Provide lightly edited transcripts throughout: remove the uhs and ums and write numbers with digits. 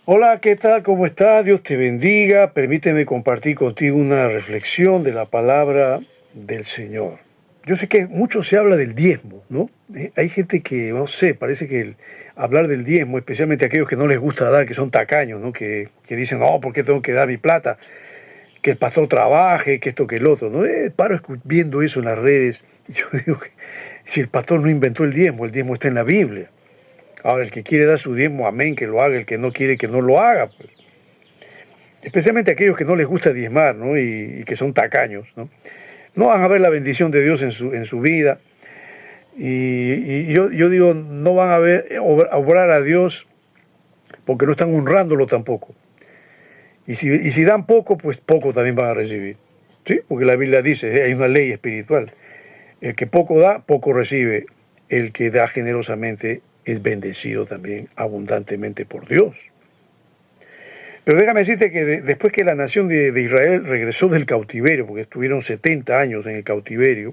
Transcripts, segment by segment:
Hola, ¿qué tal? ¿Cómo estás? Dios te bendiga. Permíteme compartir contigo una reflexión de la palabra del Señor. Yo sé que mucho se habla del diezmo, ¿no? Hay gente que, no sé, parece que hablar del diezmo, especialmente aquellos que no les gusta dar, que son tacaños, ¿no? Que dicen, no, ¿por qué tengo que dar mi plata? Que el pastor trabaje, que esto, que el otro, ¿no? Paro viendo eso en las redes. Y yo digo que si el pastor no inventó el diezmo está en la Biblia. Ahora, el que quiere dar su diezmo, amén, que lo haga. El que no quiere, que no lo haga, pues. Especialmente aquellos que no les gusta diezmar, ¿no? Y que son tacaños, ¿no? No van a ver la bendición de Dios en su vida. Y yo digo, no van a ver a obrar a Dios porque no están honrándolo tampoco. Y si dan poco, pues poco también van a recibir. ¿Sí? Porque la Biblia dice, hay una ley espiritual. El que poco da, poco recibe. El que da generosamente es bendecido también abundantemente por Dios. Pero déjame decirte que después que la nación de Israel regresó del cautiverio, porque estuvieron 70 años en el cautiverio,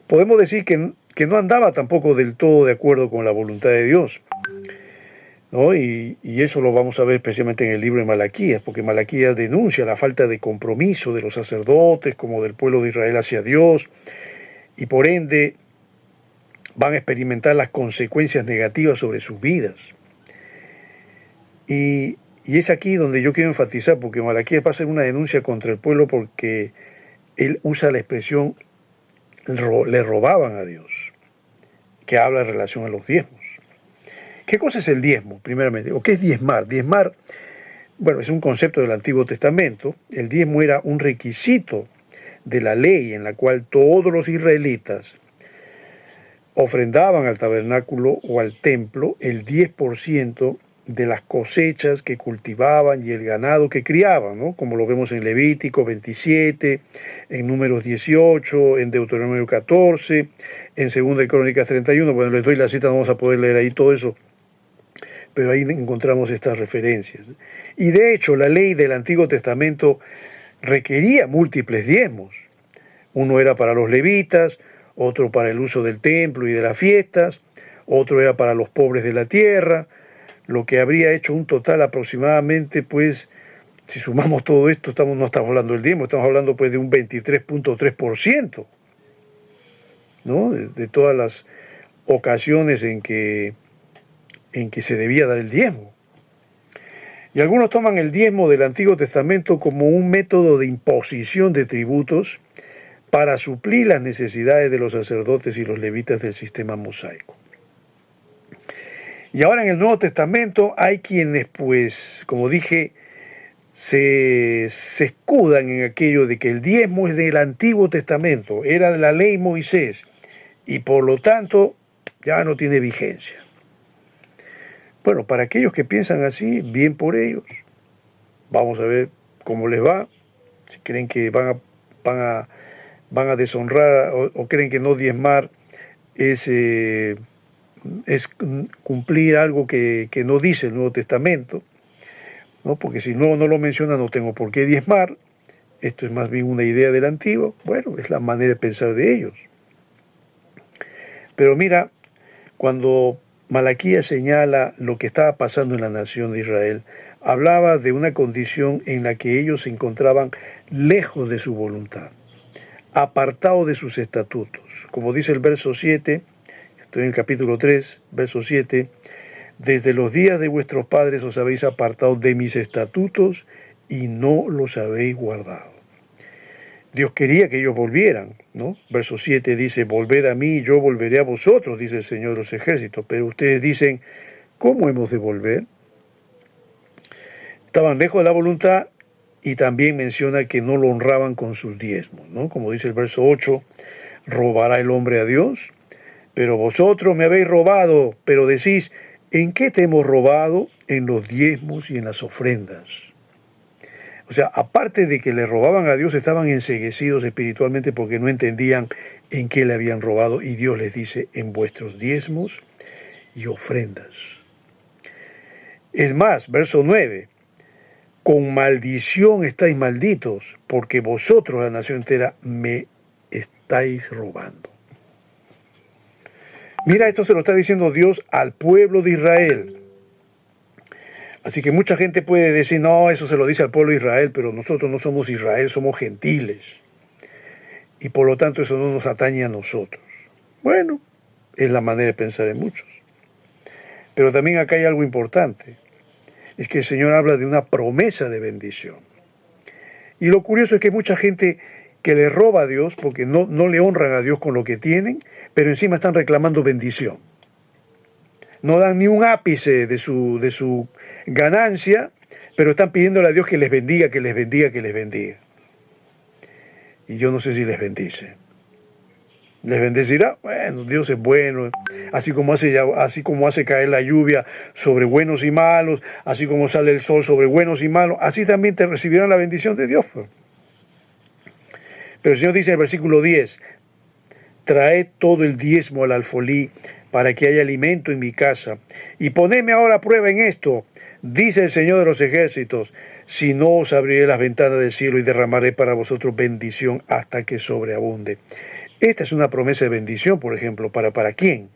podemos decir que no andaba tampoco del todo de acuerdo con la voluntad de Dios, ¿no? Y eso lo vamos a ver especialmente en el libro de Malaquías, porque Malaquías denuncia la falta de compromiso de los sacerdotes como del pueblo de Israel hacia Dios, y por ende van a experimentar las consecuencias negativas sobre sus vidas. Y es aquí donde yo quiero enfatizar, porque Malaquías va a hacer una denuncia contra el pueblo porque él usa la expresión le robaban a Dios, que habla en relación a los diezmos. ¿Qué cosa es el diezmo, primeramente? ¿O qué es diezmar? Diezmar, bueno, es un concepto del Antiguo Testamento. El diezmo era un requisito de la ley en la cual todos los israelitas ofrendaban al tabernáculo o al templo el 10% de las cosechas que cultivaban y el ganado que criaban, ¿no? Como lo vemos en Levítico 27, en Números 18, en Deuteronomio 14, en 2 Crónicas 31. Bueno, les doy la cita, no vamos a poder leer ahí todo eso, pero ahí encontramos estas referencias. Y de hecho, la ley del Antiguo Testamento requería múltiples diezmos. Uno era para los levitas, otro para el uso del templo y de las fiestas, otro era para los pobres de la tierra, lo que habría hecho un total aproximadamente, pues, si sumamos todo esto, no estamos hablando del diezmo, estamos hablando pues de un 23.3%, ¿no? De todas las ocasiones en que se debía dar el diezmo. Y algunos toman el diezmo del Antiguo Testamento como un método de imposición de tributos para suplir las necesidades de los sacerdotes y los levitas del sistema mosaico. Y ahora en el Nuevo Testamento hay quienes, pues, como dije, se escudan en aquello de que el diezmo es del Antiguo Testamento, era de la ley Moisés, y por lo tanto ya no tiene vigencia. Bueno, para aquellos que piensan así, bien por ellos. Vamos a ver cómo les va. Si creen que van a, van a deshonrar o creen que no diezmar es cumplir algo que no dice el Nuevo Testamento, ¿no? Porque si no lo menciona no tengo por qué diezmar. Esto es más bien una idea del antiguo. Bueno, es la manera de pensar de ellos. Pero mira, cuando Malaquías señala lo que estaba pasando en la nación de Israel, hablaba de una condición en la que ellos se encontraban lejos de su voluntad, apartados de sus estatutos. Como dice el verso 7, estoy en el capítulo 3, verso 7, desde los días de vuestros padres os habéis apartado de mis estatutos y no los habéis guardado. Dios quería que ellos volvieran, ¿no? Verso 7 dice, volved a mí y yo volveré a vosotros, dice el Señor de los ejércitos. Pero ustedes dicen, ¿cómo hemos de volver? Estaban lejos de la voluntad y también menciona que no lo honraban con sus diezmos, ¿no? Como dice el verso 8, ¿robará el hombre a Dios? Pero vosotros me habéis robado, pero decís, ¿en qué te hemos robado? En los diezmos y en las ofrendas. O sea, aparte de que le robaban a Dios, estaban enceguecidos espiritualmente porque no entendían en qué le habían robado. Y Dios les dice, en vuestros diezmos y ofrendas. Es más, verso 9, con maldición estáis malditos, porque vosotros, la nación entera, me estáis robando. Mira, esto se lo está diciendo Dios al pueblo de Israel. Así que mucha gente puede decir, no, eso se lo dice al pueblo de Israel, pero nosotros no somos Israel, somos gentiles. Y por lo tanto eso no nos atañe a nosotros. Bueno, es la manera de pensar de muchos. Pero también acá hay algo importante. Es que el Señor habla de una promesa de bendición. Y lo curioso es que hay mucha gente que le roba a Dios porque no le honran a Dios con lo que tienen, pero encima están reclamando bendición. No dan ni un ápice de su ganancia, pero están pidiéndole a Dios que les bendiga, que les bendiga, que les bendiga. Y yo no sé si les bendice. ¿Les bendecirá? Bueno, Dios es bueno, así como hace caer la lluvia sobre buenos y malos, así como sale el sol sobre buenos y malos, así también te recibirán la bendición de Dios. Pero el Señor dice en el versículo 10, traed todo el diezmo al alfolí para que haya alimento en mi casa, y ponedme ahora a prueba en esto, dice el Señor de los ejércitos, si no os abriré las ventanas del cielo y derramaré para vosotros bendición hasta que sobreabunde. Esta es una promesa de bendición, por ejemplo, ¿para quién?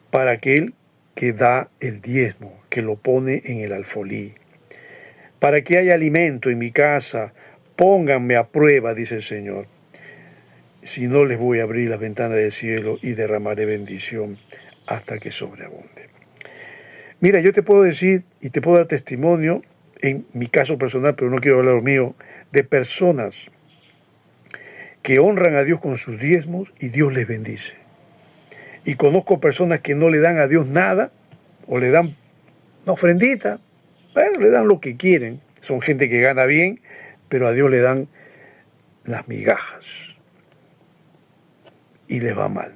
Para aquel que da el diezmo, que lo pone en el alfolí. Para que haya alimento en mi casa, pónganme a prueba, dice el Señor. Si no, les voy a abrir las ventanas del cielo y derramaré bendición hasta que sobreabunde. Mira, yo te puedo decir y te puedo dar testimonio, en mi caso personal, pero no quiero hablar lo mío, de personas que honran a Dios con sus diezmos y Dios les bendice. Y conozco personas que no le dan a Dios nada, o le dan una ofrendita, bueno, le dan lo que quieren. Son gente que gana bien, pero a Dios le dan las migajas. Y les va mal.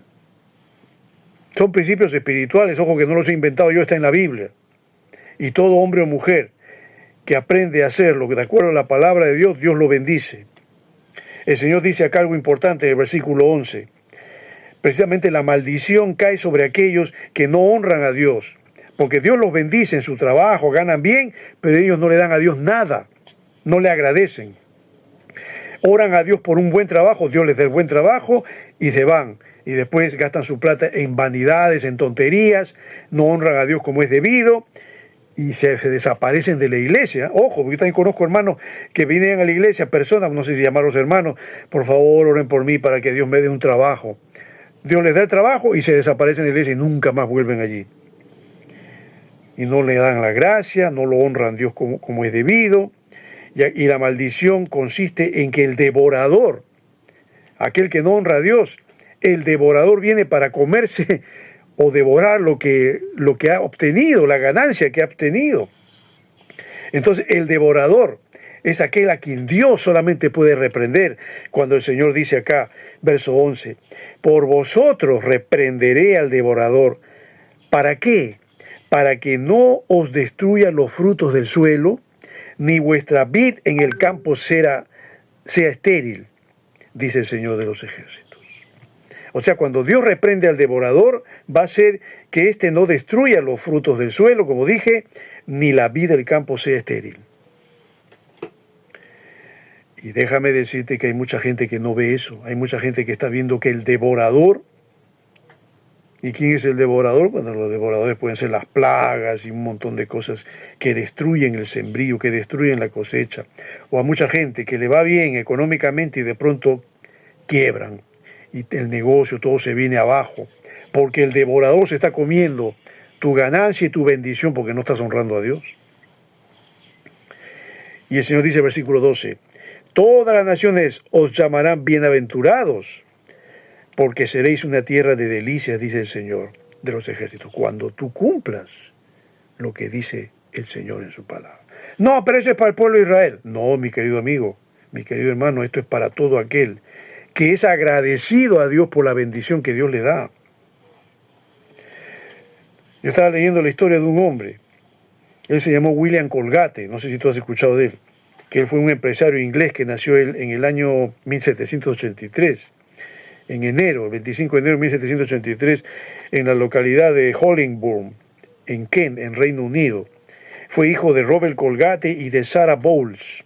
Son principios espirituales, ojo que no los he inventado yo, está en la Biblia. Y todo hombre o mujer que aprende a hacer lo que de acuerdo a la palabra de Dios, Dios lo bendice. El Señor dice acá algo importante en el versículo 11. Precisamente la maldición cae sobre aquellos que no honran a Dios. Porque Dios los bendice en su trabajo, ganan bien, pero ellos no le dan a Dios nada. No le agradecen. Oran a Dios por un buen trabajo, Dios les da el buen trabajo y se van. Y después gastan su plata en vanidades, en tonterías, no honran a Dios como es debido y se desaparecen de la iglesia. Ojo, porque yo también conozco hermanos que vienen a la iglesia, personas, no sé si llamarlos hermanos, por favor oren por mí para que Dios me dé un trabajo. Dios les da el trabajo y se desaparecen de la iglesia y nunca más vuelven allí. Y no le dan la gracia, no lo honran a Dios como es debido. Y la maldición consiste en que el devorador, aquel que no honra a Dios, el devorador viene para comerse o devorar lo que ha obtenido, la ganancia que ha obtenido. Entonces el devorador es aquel a quien Dios solamente puede reprender. Cuando el Señor dice acá, verso 11, por vosotros reprenderé al devorador. ¿Para qué? Para que no os destruyan los frutos del suelo, ni vuestra vid en el campo sea estéril, dice el Señor de los ejércitos. O sea, cuando Dios reprende al devorador, va a ser que éste no destruya los frutos del suelo, como dije, ni la vid del campo sea estéril. Y déjame decirte que hay mucha gente que no ve eso. Hay mucha gente que está viendo que el devorador... ¿Y quién es el devorador? Bueno, los devoradores pueden ser las plagas y un montón de cosas que destruyen el sembrío, que destruyen la cosecha. O a mucha gente que le va bien económicamente y de pronto quiebran. Y el negocio, todo se viene abajo. Porque el devorador se está comiendo tu ganancia y tu bendición porque no estás honrando a Dios. Y el Señor dice, versículo 12, todas las naciones os llamarán bienaventurados, porque seréis una tierra de delicias, dice el Señor de los ejércitos, cuando tú cumplas lo que dice el Señor en su palabra. No, pero eso es para el pueblo de Israel. No, mi querido amigo, mi querido hermano, esto es para todo aquel que es agradecido a Dios por la bendición que Dios le da. Yo estaba leyendo la historia de un hombre. Él se llamó William Colgate, no sé si tú has escuchado de él, que él fue un empresario inglés que nació en el año 1783. En enero, el 25 de enero de 1783, en la localidad de Hollingbourne, en Kent, en Reino Unido. Fue hijo de Robert Colgate y de Sarah Bowles.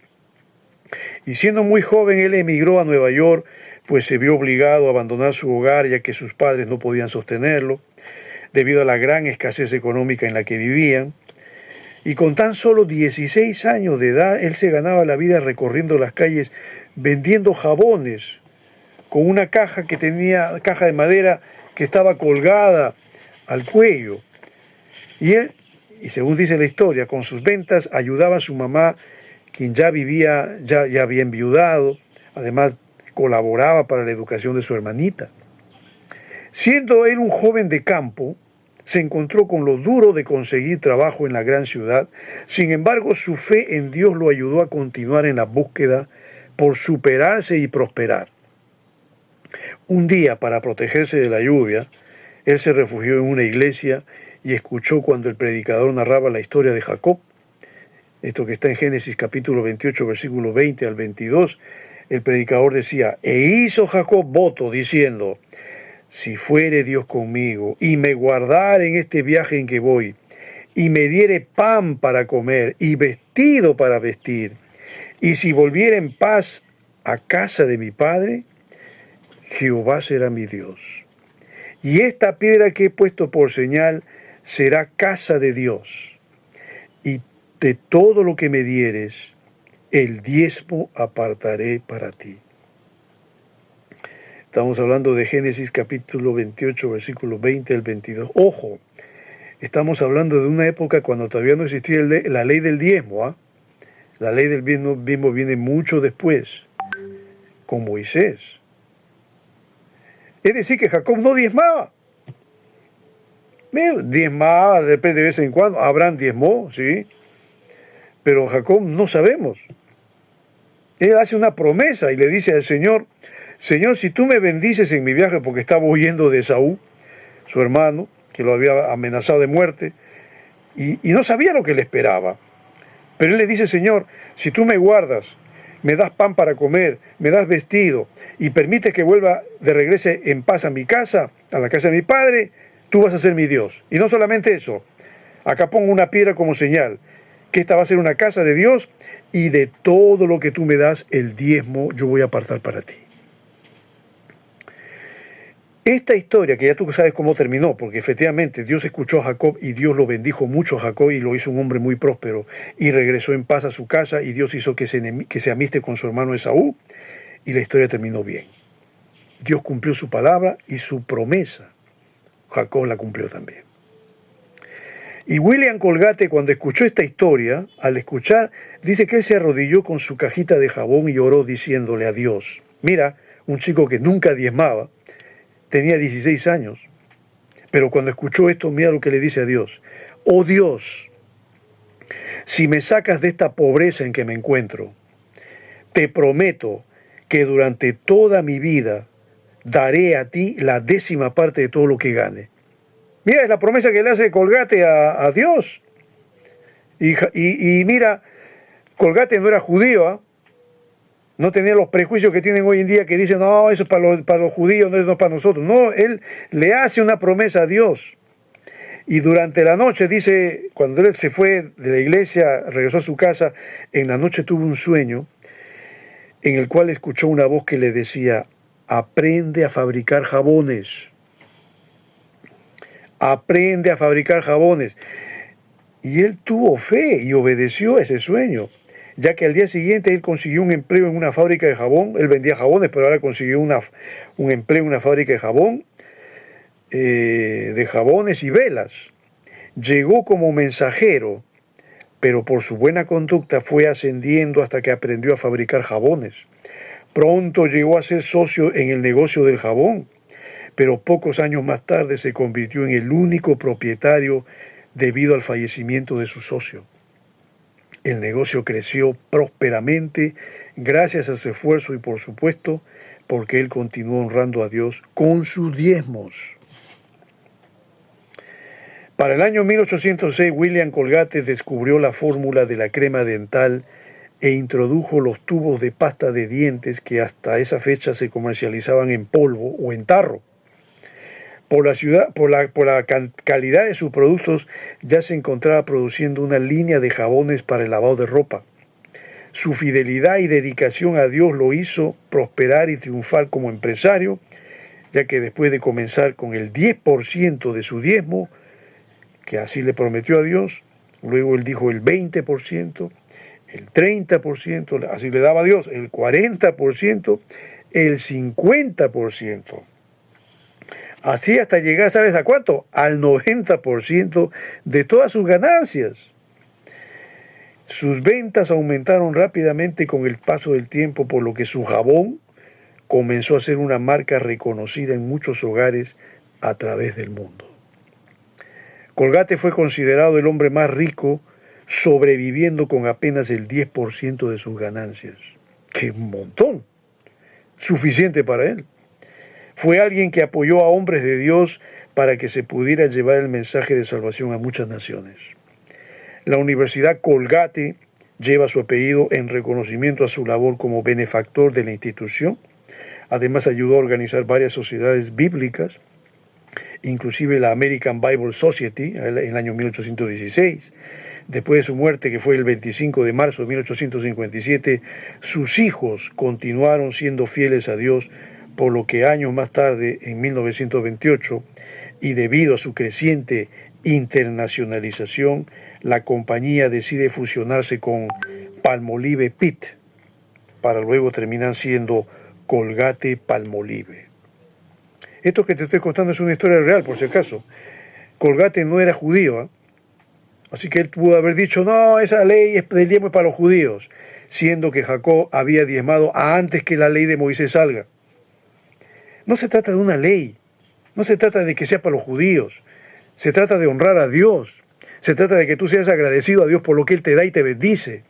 Y siendo muy joven, él emigró a Nueva York, pues se vio obligado a abandonar su hogar, ya que sus padres no podían sostenerlo, debido a la gran escasez económica en la que vivían. Y con tan solo 16 años de edad, él se ganaba la vida recorriendo las calles vendiendo jabones con una caja que tenía, caja de madera que estaba colgada al cuello. Y él, y según dice la historia, con sus ventas ayudaba a su mamá, quien ya vivía, ya había enviudado, además colaboraba para la educación de su hermanita. Siendo él un joven de campo, se encontró con lo duro de conseguir trabajo en la gran ciudad. Sin embargo, su fe en Dios lo ayudó a continuar en la búsqueda por superarse y prosperar. Un día, para protegerse de la lluvia, él se refugió en una iglesia y escuchó cuando el predicador narraba la historia de Jacob. Esto que está en Génesis capítulo 28, versículo 20 al 22. El predicador decía: e hizo Jacob voto diciendo: si fuere Dios conmigo y me guardare en este viaje en que voy, y me diere pan para comer y vestido para vestir, y si volviere en paz a casa de mi padre, Jehová será mi Dios. Y esta piedra que he puesto por señal será casa de Dios. Y de todo lo que me dieres, el diezmo apartaré para ti. Estamos hablando de Génesis capítulo 28, versículo 20 al 22. Ojo, estamos hablando de una época cuando todavía no existía la ley del diezmo. ¿Ah? La ley del diezmo viene mucho después, con Moisés. Es decir, que Jacob no diezmaba. Diezmaba de vez en cuando. Abraham diezmó, sí. Pero Jacob no sabemos. Él hace una promesa y le dice al Señor: Señor, si tú me bendices en mi viaje, porque estaba huyendo de Esaú, su hermano, que lo había amenazado de muerte, y no sabía lo que le esperaba. Pero él le dice: Señor, si tú me guardas, me das pan para comer, me das vestido, y permites que vuelva de regreso en paz a mi casa, a la casa de mi padre, tú vas a ser mi Dios. Y no solamente eso, acá pongo una piedra como señal, que esta va a ser una casa de Dios, y de todo lo que tú me das, el diezmo yo voy a apartar para ti. Esta historia, que ya tú sabes cómo terminó, porque efectivamente Dios escuchó a Jacob y Dios lo bendijo mucho a Jacob y lo hizo un hombre muy próspero, y regresó en paz a su casa, y Dios hizo que se amiste con su hermano Esaú, y la historia terminó bien. Dios cumplió su palabra y su promesa. Jacob la cumplió también. Y William Colgate, cuando escuchó esta historia, al escuchar, dice que él se arrodilló con su cajita de jabón y oró diciéndole a Dios: mira, un chico que nunca diezmaba, tenía 16 años, pero cuando escuchó esto, mira lo que le dice a Dios: oh Dios, si me sacas de esta pobreza en que me encuentro, te prometo que durante toda mi vida daré a ti la 10ª parte de todo lo que gane. Mira, es la promesa que le hace Colgate a Dios. Y mira, Colgate no era judío, ¿eh? No tenía los prejuicios que tienen hoy en día, que dicen: no, eso es para los judíos, no es para nosotros. No, él le hace una promesa a Dios. Y durante la noche, dice, cuando él se fue de la iglesia, regresó a su casa, en la noche tuvo un sueño en el cual escuchó una voz que le decía: aprende a fabricar jabones. Aprende a fabricar jabones. Y él tuvo fe y obedeció a ese sueño, ya que al día siguiente él consiguió un empleo en una fábrica de jabón. Él vendía jabones, pero ahora consiguió un empleo en una fábrica de jabón, de jabones y velas. Llegó como mensajero, pero por su buena conducta fue ascendiendo hasta que aprendió a fabricar jabones. Pronto llegó a ser socio en el negocio del jabón, pero pocos años más tarde se convirtió en el único propietario debido al fallecimiento de su socio. El negocio creció prósperamente gracias a su esfuerzo y, por supuesto, porque él continuó honrando a Dios con sus diezmos. Para el año 1806, William Colgate descubrió la fórmula de la crema dental e introdujo los tubos de pasta de dientes que hasta esa fecha se comercializaban en polvo o en tarro. Por la calidad de sus productos, ya se encontraba produciendo una línea de jabones para el lavado de ropa. Su fidelidad y dedicación a Dios lo hizo prosperar y triunfar como empresario, ya que después de comenzar con el 10% de su diezmo, que así le prometió a Dios, luego él dijo el 20%, el 30%, así le daba a Dios, el 40%, el 50%. Así hasta llegar, ¿sabes a cuánto? Al 90% de todas sus ganancias. Sus ventas aumentaron rápidamente con el paso del tiempo, por lo que su jabón comenzó a ser una marca reconocida en muchos hogares a través del mundo. Colgate fue considerado el hombre más rico, sobreviviendo con apenas el 10% de sus ganancias. ¡Qué montón! Suficiente para él. Fue alguien que apoyó a hombres de Dios para que se pudiera llevar el mensaje de salvación a muchas naciones. La Universidad Colgate lleva su apellido en reconocimiento a su labor como benefactor de la institución. Además ayudó a organizar varias sociedades bíblicas, inclusive la American Bible Society en el año 1816. Después de su muerte, que fue el 25 de marzo de 1857, sus hijos continuaron siendo fieles a Dios, por lo que años más tarde, en 1928, y debido a su creciente internacionalización, la compañía decide fusionarse con Palmolive Pitt, para luego terminar siendo Colgate Palmolive. Esto que te estoy contando es una historia real, por si acaso. Colgate no era judío, ¿eh? Así que él pudo haber dicho, no, esa ley del diezmo es para los judíos, siendo que Jacob había diezmado antes que la ley de Moisés salga. No se trata de una ley, no se trata de que sea para los judíos, se trata de honrar a Dios, se trata de que tú seas agradecido a Dios por lo que Él te da y te bendice.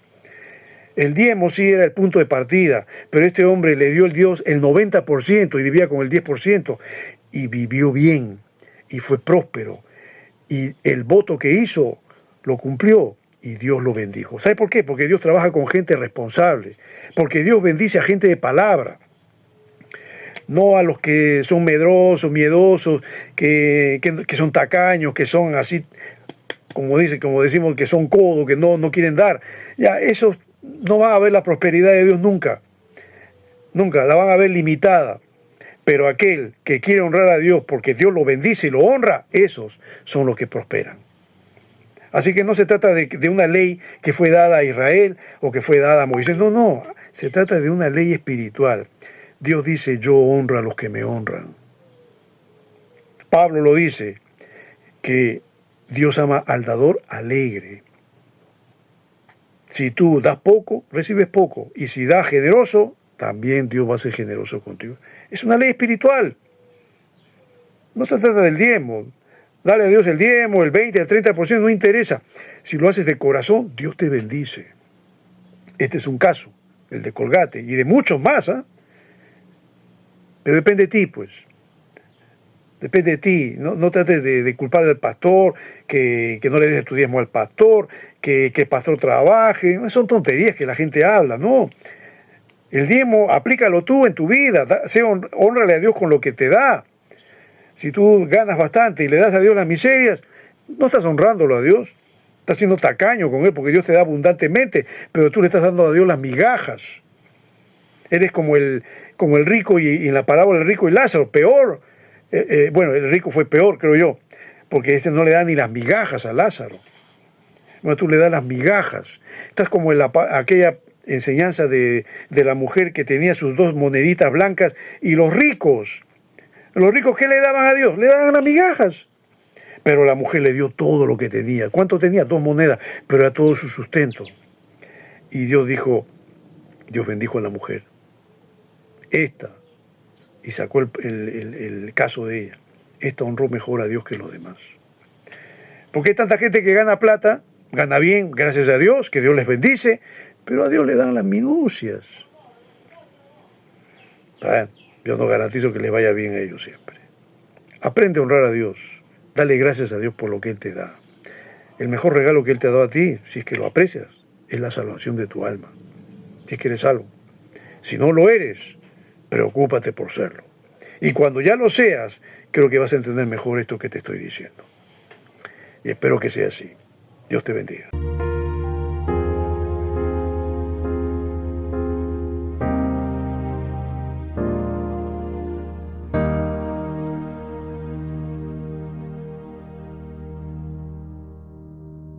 El diezmo sí era el punto de partida, pero este hombre le dio el Dios el 90% y vivía con el 10%, y vivió bien, y fue próspero, y el voto que hizo lo cumplió, y Dios lo bendijo. ¿Sabe por qué? Porque Dios trabaja con gente responsable, porque Dios bendice a gente de palabra, no a los que son medrosos, miedosos, que son tacaños, que son así, como decimos, que son codos, que no quieren dar. Ya, esos no van a ver la prosperidad de Dios nunca. Nunca, la van a ver limitada. Pero aquel que quiere honrar a Dios porque Dios lo bendice y lo honra, esos son los que prosperan. Así que no se trata de una ley que fue dada a Israel o que fue dada a Moisés. No, se trata de una ley espiritual. Dios dice, yo honro a los que me honran. Pablo lo dice, que Dios ama al dador alegre. Si tú das poco, recibes poco. Y si das generoso, también Dios va a ser generoso contigo. Es una ley espiritual. No se trata del diezmo. Dale a Dios el diezmo, el 20, el 30%, no interesa. Si lo haces de corazón, Dios te bendice. Este es un caso, el de Colgate, y de muchos más, ¿eh? Pero depende de ti, pues. Depende de ti. No trates de culpar al pastor, que no le des tu diezmo al pastor, que el pastor trabaje. Son tonterías que la gente habla, ¿no? El diezmo, aplícalo tú en tu vida. Hónrale a Dios con lo que te da. Si tú ganas bastante y le das a Dios las miserias, no estás honrándolo a Dios. Estás siendo tacaño con Él, porque Dios te da abundantemente, pero tú le estás dando a Dios las migajas. Eres como el rico y en la parábola el rico y Lázaro, peor. Bueno, el rico fue peor, creo yo, porque este no le da ni las migajas a Lázaro. Bueno, tú le das las migajas. Estás como en aquella enseñanza de la mujer que tenía sus 2 moneditas blancas, y los ricos, ¿qué le daban a Dios? Le daban las migajas. Pero la mujer le dio todo lo que tenía. ¿Cuánto tenía? 2 monedas, pero era todo su sustento. Y Dios bendijo a la mujer. Y sacó el caso de ella. Esta honró mejor a Dios que los demás. Porque hay tanta gente que gana plata, gana bien, gracias a Dios, que Dios les bendice, pero a Dios le dan las minucias. Yo no garantizo que les vaya bien a ellos siempre. Aprende a honrar a Dios. Dale gracias a Dios por lo que Él te da. El mejor regalo que Él te ha dado a ti, si es que lo aprecias, es la salvación de tu alma. Si es que eres salvo. Si no lo eres, preocúpate por serlo. Y cuando ya lo seas, creo que vas a entender mejor esto que te estoy diciendo. Y espero que sea así. Dios te bendiga.